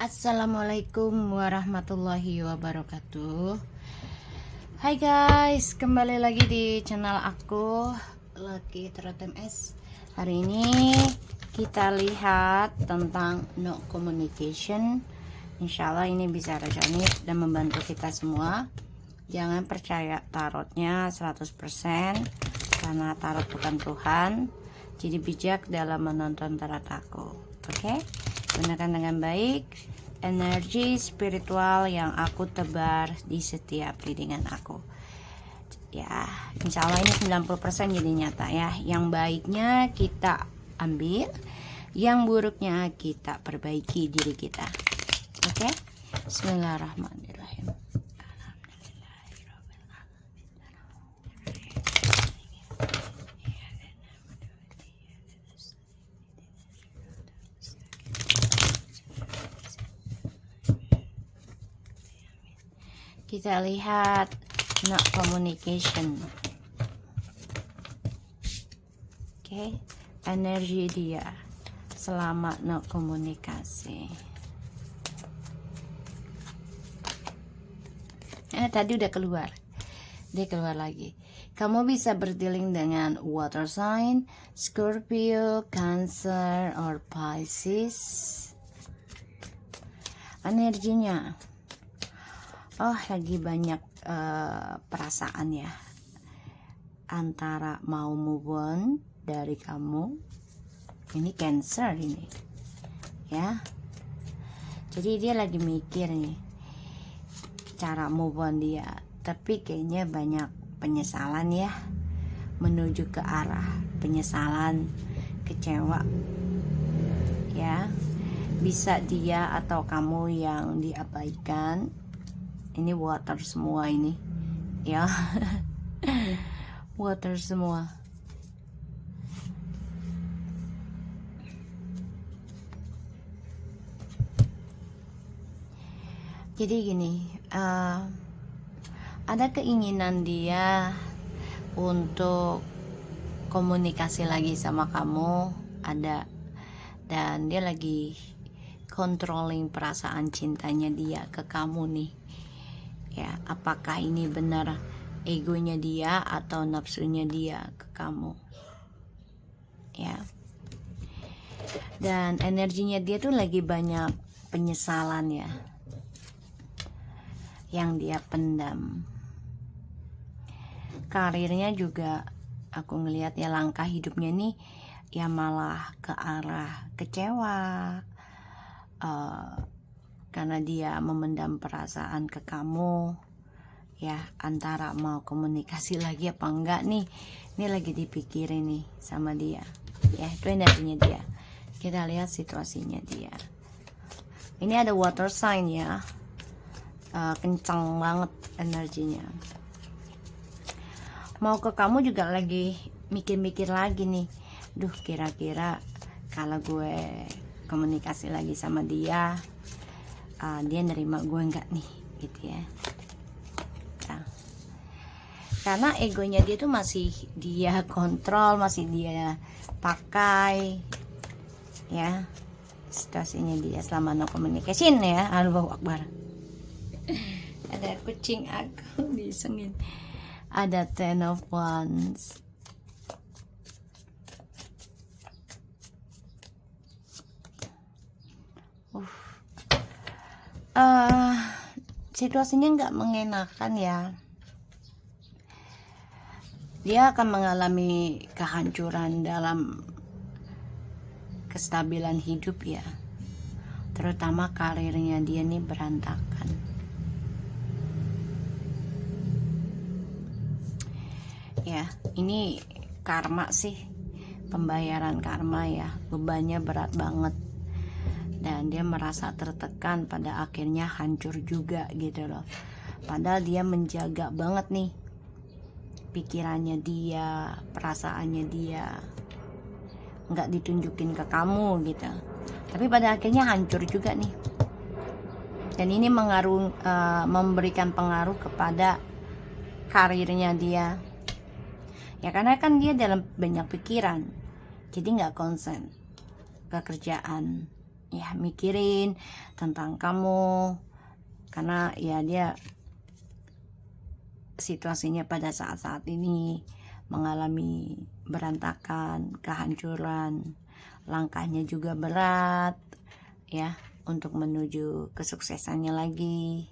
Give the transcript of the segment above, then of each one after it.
Assalamualaikum warahmatullahi wabarakatuh. Hai guys, kembali lagi di channel aku Lucky Tarot MS. Hari ini kita lihat tentang no communication. Insya Allah ini bisa resonate dan membantu kita semua. Jangan percaya tarotnya 100%, karena tarot bukan Tuhan. Jadi bijak dalam menonton tarot aku. Oke? Gunakan dengan baik energi spiritual yang aku tebar di setiap readingan aku. Ya, insya Allah ini 90% jadi nyata ya. Yang baiknya kita ambil, yang buruknya kita perbaiki diri kita. Oke? Bismillahirrahmanirrahim. Kita lihat no communication. Oke, energi dia selama no komunikasi. Tadi udah keluar, dia keluar lagi. Kamu bisa berdealing dengan water sign, Scorpio, Cancer, or Pisces. Energinya, lagi banyak perasaan ya, antara mau move on dari kamu. Ini Cancer ini ya, jadi dia lagi mikir nih cara move on dia, tapi kayaknya banyak penyesalan ya, menuju ke arah penyesalan, kecewa ya. Bisa dia atau kamu yang diabaikan. Ini water semua ini ya. Water semua. Jadi gini, ada keinginan dia untuk komunikasi lagi sama kamu, ada, dan dia lagi controlling perasaan cintanya dia ke kamu nih ya. Apakah ini benar egonya dia atau nafsunya dia ke kamu ya. Dan energinya dia tuh lagi banyak penyesalan ya, yang dia pendam. Karirnya juga aku ngelihat ya, langkah hidupnya nih ya malah ke arah kecewa, karena dia memendam perasaan ke kamu ya. Antara mau komunikasi lagi apa enggak nih, ini lagi dipikirin nih sama dia ya. Itu energinya dia. Kita lihat situasinya dia. Ini ada water sign ya, kencang banget energinya. Mau ke kamu juga lagi mikir-mikir lagi nih, duh kira-kira kalau gue komunikasi lagi sama dia, dia nerima gue enggak nih gitu ya. Nah, karena egonya dia tuh masih dia kontrol, masih dia pakai ya. Situasinya dia selama no communication ya. Allahu Akbar. Ada kucing aku disengin. Ada 10 of Wands. Situasinya nggak mengenakan ya. Dia akan mengalami kehancuran dalam kestabilan hidup ya, terutama karirnya dia nih berantakan ya. Ini karma sih, pembayaran karma ya. Bebannya berat banget dan dia merasa tertekan, pada akhirnya hancur juga gitu loh. Padahal dia menjaga banget nih pikirannya dia, perasaannya dia, nggak ditunjukin ke kamu gitu, tapi pada akhirnya hancur juga nih. Dan ini memberikan pengaruh kepada karirnya dia ya, karena kan dia dalam banyak pikiran, jadi nggak konsen ke kerjaan ya mikirin tentang kamu, karena ya dia situasinya pada saat-saat ini mengalami berantakan, kehancuran, langkahnya juga berat ya untuk menuju kesuksesannya lagi.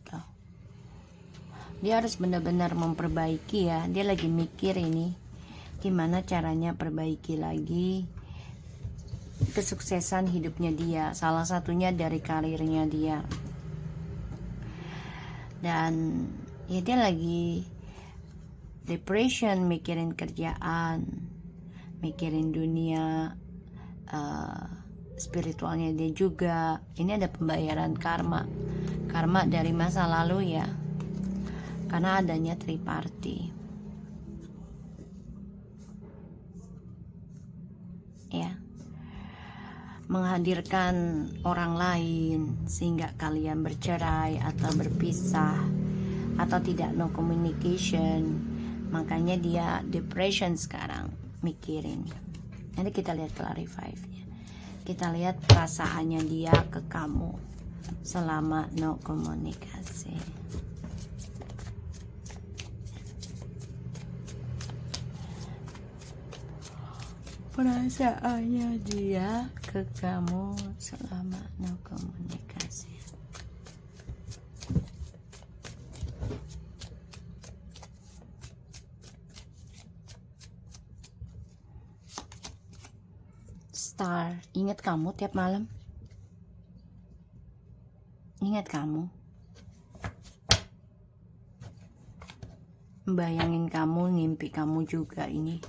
Tuh. Dia harus benar-benar memperbaiki ya, dia lagi mikir ini gimana caranya perbaiki lagi kesuksesan hidupnya dia, salah satunya dari karirnya dia. Dan ya dia lagi depression, mikirin kerjaan, mikirin dunia spiritualnya dia juga. Ini ada pembayaran karma dari masa lalu ya, karena adanya triparty ya, menghadirkan orang lain sehingga kalian bercerai atau berpisah atau tidak no communication. Makanya dia depression sekarang, mikirin. Nanti kita lihat clarify nya, kita lihat perasaannya dia ke kamu selama no komunikasi. Perasaannya dia ke kamu selama no komunikasi. Star, ingat kamu tiap malam. Ingat kamu. Bayangin kamu, ngimpi kamu juga ini.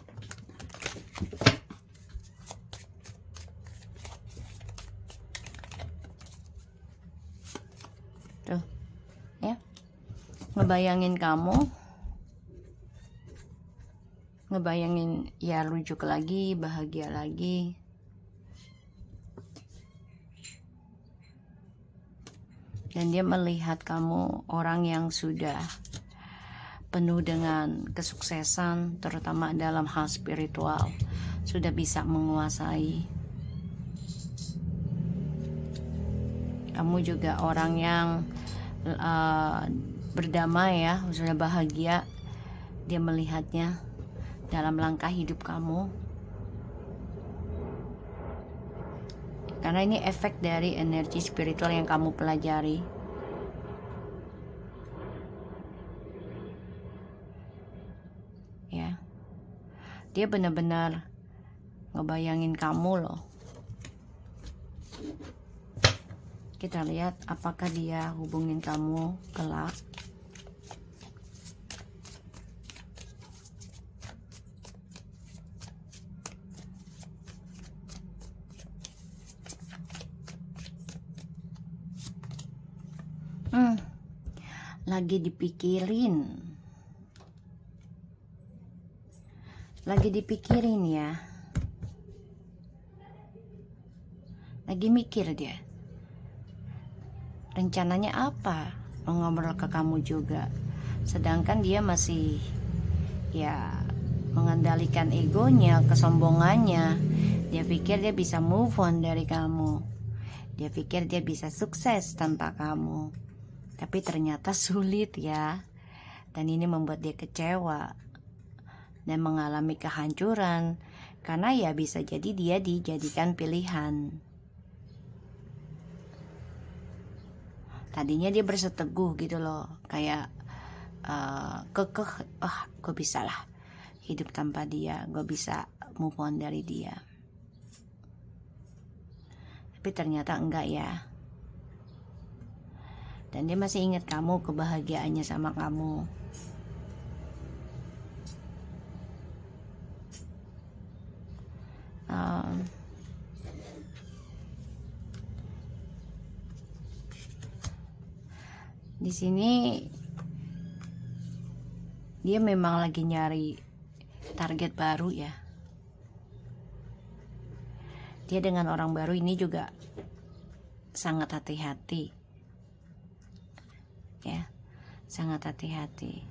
Tuh, ya. Ngebayangin kamu. Ngebayangin ya rujuk lagi, bahagia lagi. Dan dia melihat kamu orang yang sudah penuh dengan kesuksesan, terutama dalam hal spiritual, sudah bisa menguasai. Kamu juga orang yang berdamai ya, sudah bahagia. Dia melihatnya dalam langkah hidup kamu, karena ini efek dari energi spiritual yang kamu pelajari. Ya, dia benar-benar ngebayangin kamu loh. Kita lihat apakah dia hubungin kamu kelak. Lagi dipikirin ya, lagi mikir dia rencananya apa, mau ngobrol ke kamu juga, sedangkan dia masih ya mengendalikan egonya, kesombongannya. Dia pikir dia bisa move on dari kamu, dia pikir dia bisa sukses tanpa kamu, tapi ternyata sulit ya. Dan ini membuat dia kecewa dan mengalami kehancuran, karena ya bisa jadi dia dijadikan pilihan. Tadinya dia berseteguh gitu loh, kayak kekeh, gue bisa lah hidup tanpa dia, gue bisa move on dari dia. Tapi ternyata enggak ya. Dan dia masih ingat kamu, kebahagiaannya sama kamu. Di sini dia memang lagi nyari target baru ya. Dia dengan orang baru ini juga sangat hati-hati ya, sangat hati-hati.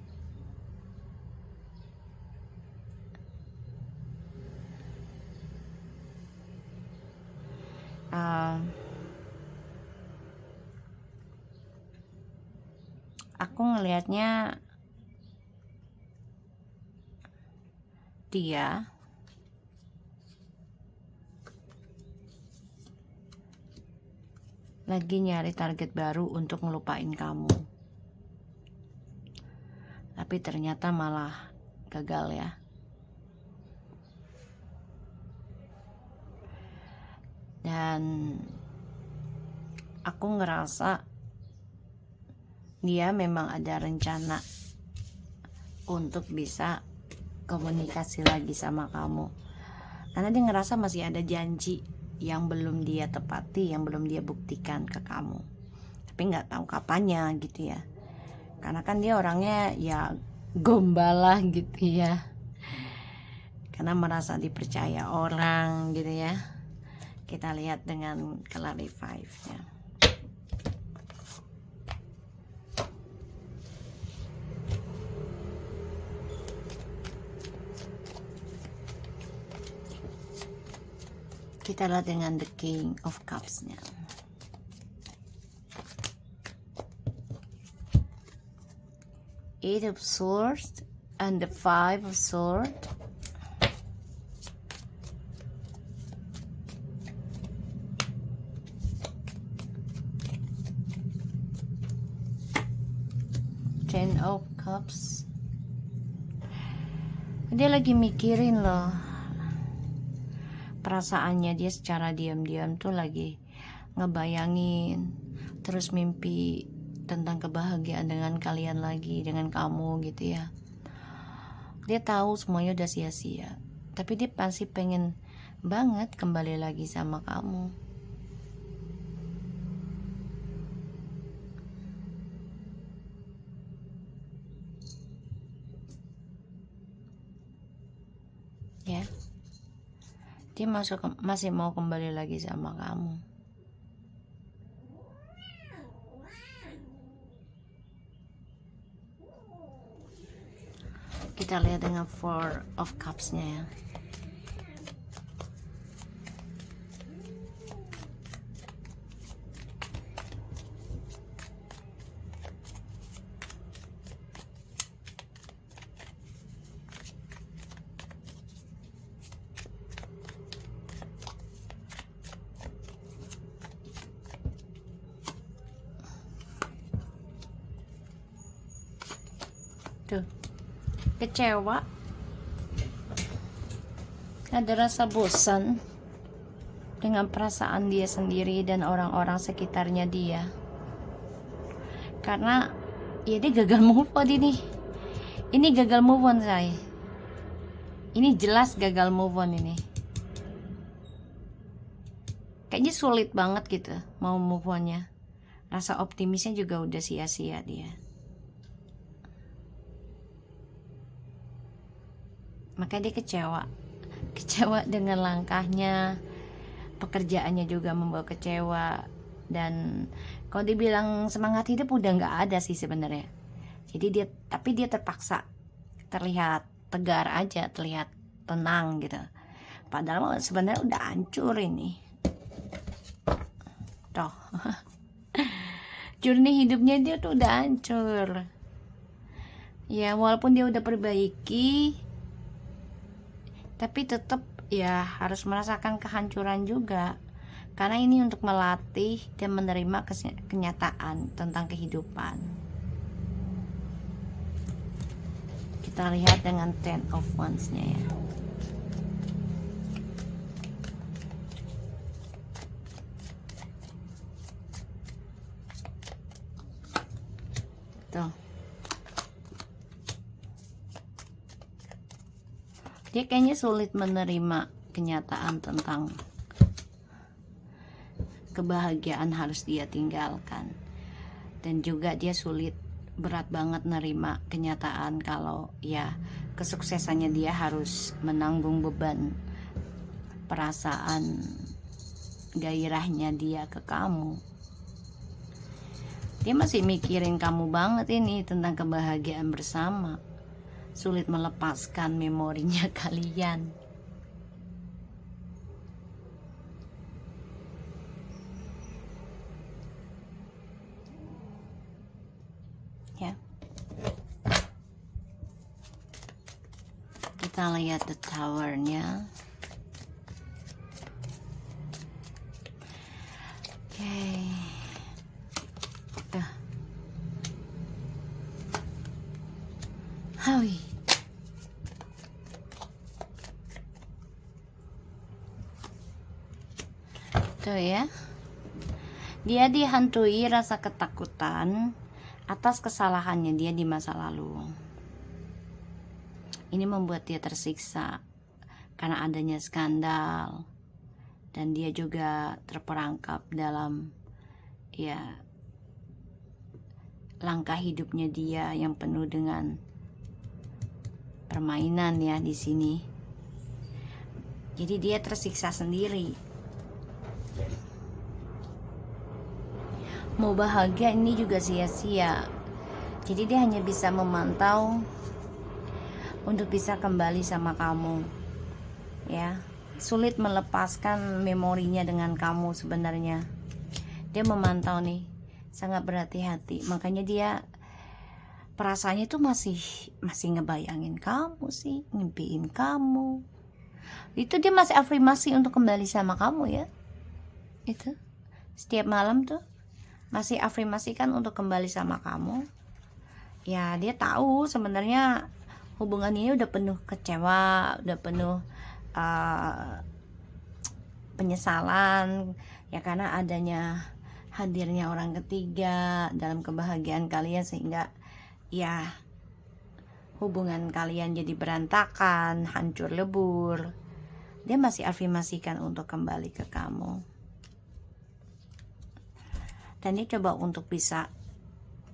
aku ngelihatnya dia lagi nyari target baru untuk ngelupain kamu, tapi ternyata malah gagal ya. Dan aku ngerasa dia memang ada rencana untuk bisa komunikasi lagi sama kamu, karena dia ngerasa masih ada janji yang belum dia tepati, yang belum dia buktikan ke kamu, tapi nggak tahu kapannya gitu ya. Karena kan dia orangnya ya gombalah gitu ya, karena merasa dipercaya orang gitu ya. Kita lihat dengan clarify nya. Kita lihat dengan the King of Cups nya. Eight of Swords and the Five of Swords. Ten of Cups. Dia lagi mikirin loh. Perasaannya dia secara diam-diam tuh lagi ngebayangin, terus mimpi tentang kebahagiaan dengan kalian lagi, dengan kamu gitu ya. Dia tahu semuanya udah sia-sia, tapi dia pasti pengen banget kembali lagi sama kamu. Ya, dia masih mau kembali lagi sama kamu. Kita lihat dengan Four of Cups nya ya. Tuh, kecewa, ada rasa bosan dengan perasaan dia sendiri dan orang-orang sekitarnya dia, karena ya dia gagal move on. Ini gagal move on saya, ini jelas gagal move on. Ini kayaknya sulit banget gitu mau move onnya. Rasa optimisnya juga udah sia-sia dia. Makanya dia kecewa dengan langkahnya, pekerjaannya juga membawa kecewa, dan kalau dibilang semangat hidup udah nggak ada sih sebenarnya. Jadi tapi dia terpaksa terlihat tegar aja, terlihat tenang gitu, padahal sebenarnya udah hancur ini. Toh journey hidupnya dia tuh udah hancur ya, walaupun dia udah perbaiki, tapi tetap ya harus merasakan kehancuran juga, karena ini untuk melatih dan menerima kenyataan tentang kehidupan. Kita lihat dengan Ten of Wands nya ya. Tuh, dia kayaknya sulit menerima kenyataan tentang kebahagiaan harus dia tinggalkan, dan juga dia berat banget nerima kenyataan kalau ya kesuksesannya dia harus menanggung beban perasaan gairahnya dia ke kamu. Dia masih mikirin kamu banget ini tentang kebahagiaan bersama, sulit melepaskan memorinya kalian. Kita lihat the towernya. Oke. Tuh. Hai. Tuh ya. Dia dihantui rasa ketakutan atas kesalahannya dia di masa lalu. Ini membuat dia tersiksa karena adanya skandal, dan dia juga terperangkap dalam ya langkah hidupnya dia yang penuh dengan permainan ya di sini. Jadi dia tersiksa sendiri. Mau bahagia ini juga sia-sia. Jadi dia hanya bisa memantau untuk bisa kembali sama kamu. Ya, sulit melepaskan memorinya dengan kamu sebenarnya. Dia memantau nih, sangat berhati-hati. Makanya dia perasaannya tuh masih ngebayangin kamu sih, ngimpiin kamu. Itu dia masih afirmasi untuk kembali sama kamu ya. Itu setiap malam tuh masih afirmasikan untuk kembali sama kamu. Ya, dia tahu sebenarnya hubungan ini udah penuh kecewa, udah penuh penyesalan ya, karena adanya hadirnya orang ketiga dalam kebahagiaan kalian, sehingga ya hubungan kalian jadi berantakan, hancur lebur. Dia masih afirmasikan untuk kembali ke kamu, dan dia coba untuk bisa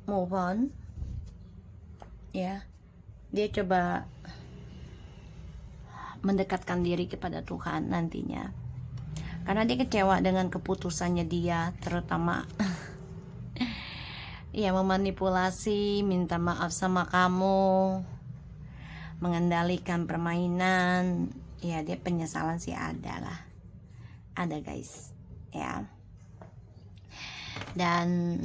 move on ya. Dia coba mendekatkan diri kepada Tuhan nantinya, karena dia kecewa dengan keputusannya dia, terutama ya memanipulasi, minta maaf sama kamu, mengendalikan permainan. Ya, dia penyesalan sih ada lah, ada guys ya. Dan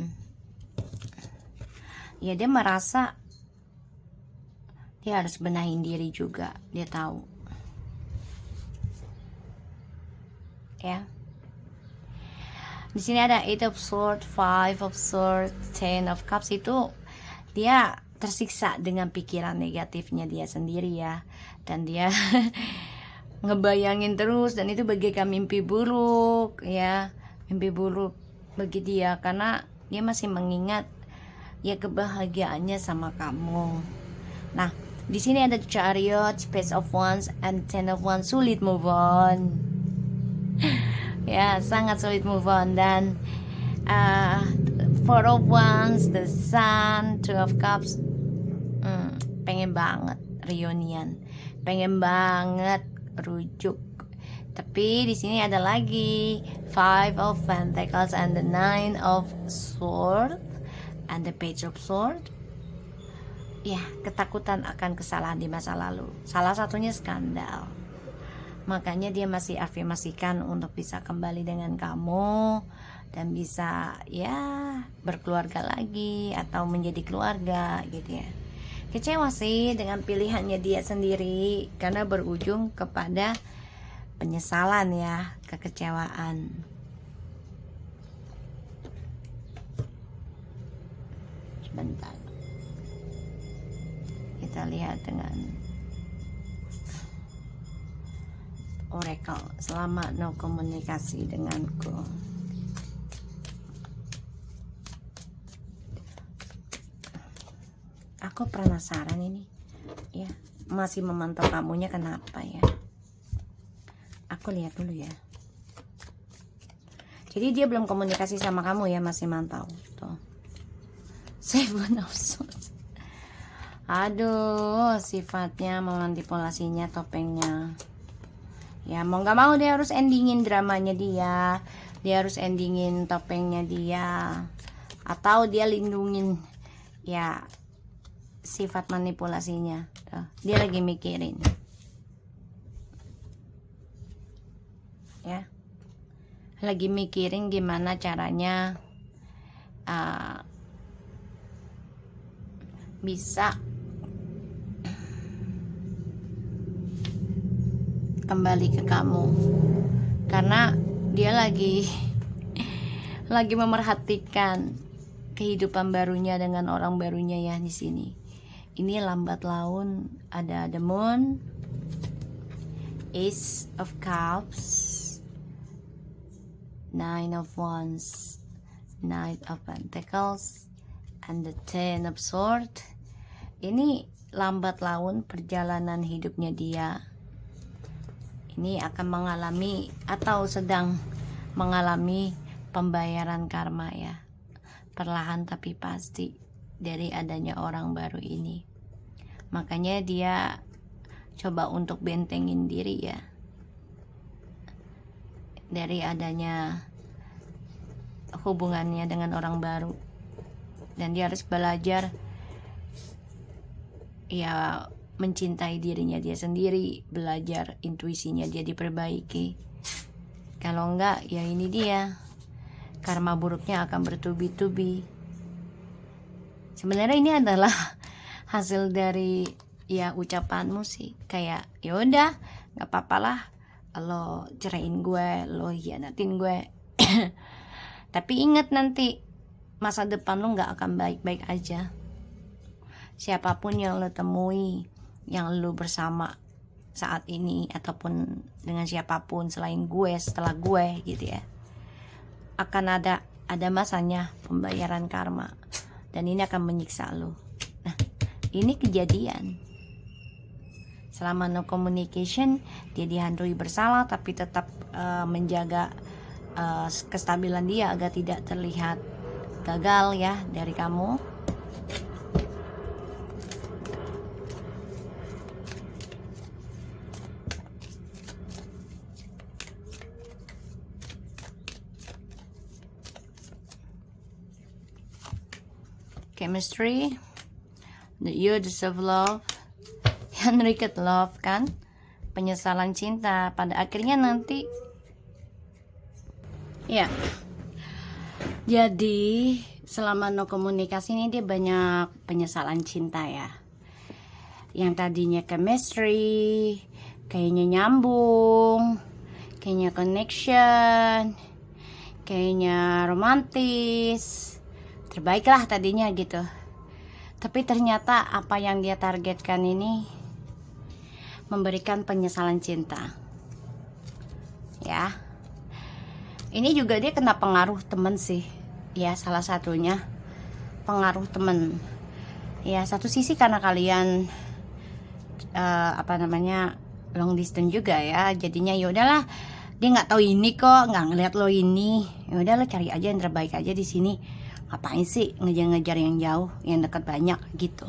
ya dia merasa dia harus benahin diri juga. Dia tahu ya. Di sini ada 8 of Swords, 5 of Swords, 10 of Cups. Itu dia tersiksa dengan pikiran negatifnya dia sendiri ya, dan dia ngebayangin terus, dan itu bagaikan mimpi buruk ya, mimpi buruk bagi dia, karena dia masih mengingat ya kebahagiaannya sama kamu. Nah, di sini ada Chariot, Page of Wands, and Ten of Wands. Sulit move on. Ya, sangat sulit move on. Dan Four of Wands, the Sun, Two of Cups. Pengen banget reunion, pengen banget rujuk. Tapi di sini ada lagi Five of Pentacles and the Nine of Swords and the Page of Swords. Ya, ketakutan akan kesalahan di masa lalu. Salah satunya skandal. Makanya dia masih afirmasikan untuk bisa kembali dengan kamu dan bisa ya berkeluarga lagi atau menjadi keluarga gitu ya. Kecewa sih dengan pilihannya dia sendiri, karena berujung kepada penyesalan ya, kekecewaan. Sebentar, kita lihat dengan Oracle. Selama no komunikasi denganku. Aku penasaran ini ya, masih memantau kamunya kenapa ya. Aku lihat dulu ya. Jadi dia belum komunikasi sama kamu ya, masih mantau. Tuh, Seven of Swords. Aduh, sifatnya memanipulasinya, topengnya. Ya, mau gak mau dia harus endingin dramanya dia. Dia harus endingin topengnya dia. Atau dia lindungin ya sifat manipulasinya. Tuh, dia lagi mikirin ya, lagi mikirin gimana caranya bisa kembali ke kamu, karena dia lagi memerhatikan kehidupan barunya dengan orang barunya ya di sini. Ini lambat laun ada the moon, Ace of Cups, Nine of Wands, Knight of Pentacles, and the Ten of Swords. Ini lambat laun perjalanan hidupnya dia. Ini akan mengalami atau sedang mengalami pembayaran karma ya. Perlahan tapi pasti dari adanya orang baru ini. Makanya dia coba untuk bentengin diri ya. Dari adanya hubungannya dengan orang baru. Dan dia harus belajar ya, mencintai dirinya dia sendiri, belajar intuisinya dia diperbaiki. Kalau enggak ya ini dia, karma buruknya akan bertubi-tubi. Sebenarnya ini adalah hasil dari ya ucapanmu sih, kayak ya udah nggak apa-apa lah lo ceraiin gue, lo hianatin gue. Tapi ingat nanti masa depan lo nggak akan baik-baik aja. Siapapun yang lo temui, yang lo bersama saat ini, ataupun dengan siapapun selain gue, setelah gue gitu ya, akan ada masanya pembayaran karma, dan ini akan menyiksa lo. Nah, ini kejadian. Selama no communication, dia dihantui bersalah, tapi tetap menjaga kestabilan dia agar tidak terlihat gagal ya dari kamu. Chemistry, you deserve love, unrequited love kan, penyesalan cinta pada akhirnya nanti ya. Jadi selama no komunikasi ini dia banyak penyesalan cinta ya. Yang tadinya chemistry, kayaknya nyambung, kayaknya connection, kayaknya romantis, terbaik lah tadinya gitu. Tapi ternyata apa yang dia targetkan ini memberikan penyesalan cinta ya. Ini juga dia kena pengaruh temen sih ya, salah satunya pengaruh temen ya. Satu sisi karena kalian long distance juga ya, jadinya ya udahlah, dia nggak tahu ini kok, nggak ngeliat lo ini, ya udah lo cari aja yang terbaik aja di sini. Ngapain sih ngejar-ngejar yang jauh, yang dekat banyak gitu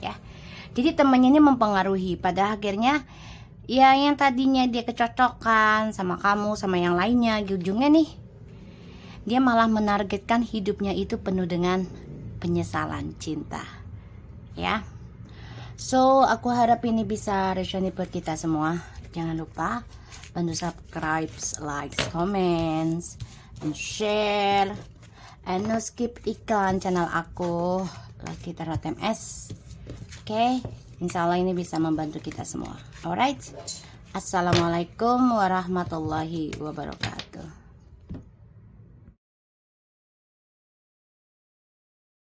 ya. Jadi temennya ini mempengaruhi, pada akhirnya ya yang tadinya dia kecocokan sama kamu, sama yang lainnya, di ujungnya nih dia malah menargetkan hidupnya itu penuh dengan penyesalan cinta ya. So aku harap ini bisa resonate buat kita semua. Jangan lupa bantu subscribe, like, comments, and share. And no skip iklan channel aku, Lucky Tarot MS. Oke, insya Allah ini bisa membantu kita semua. Alright, assalamualaikum warahmatullahi wabarakatuh.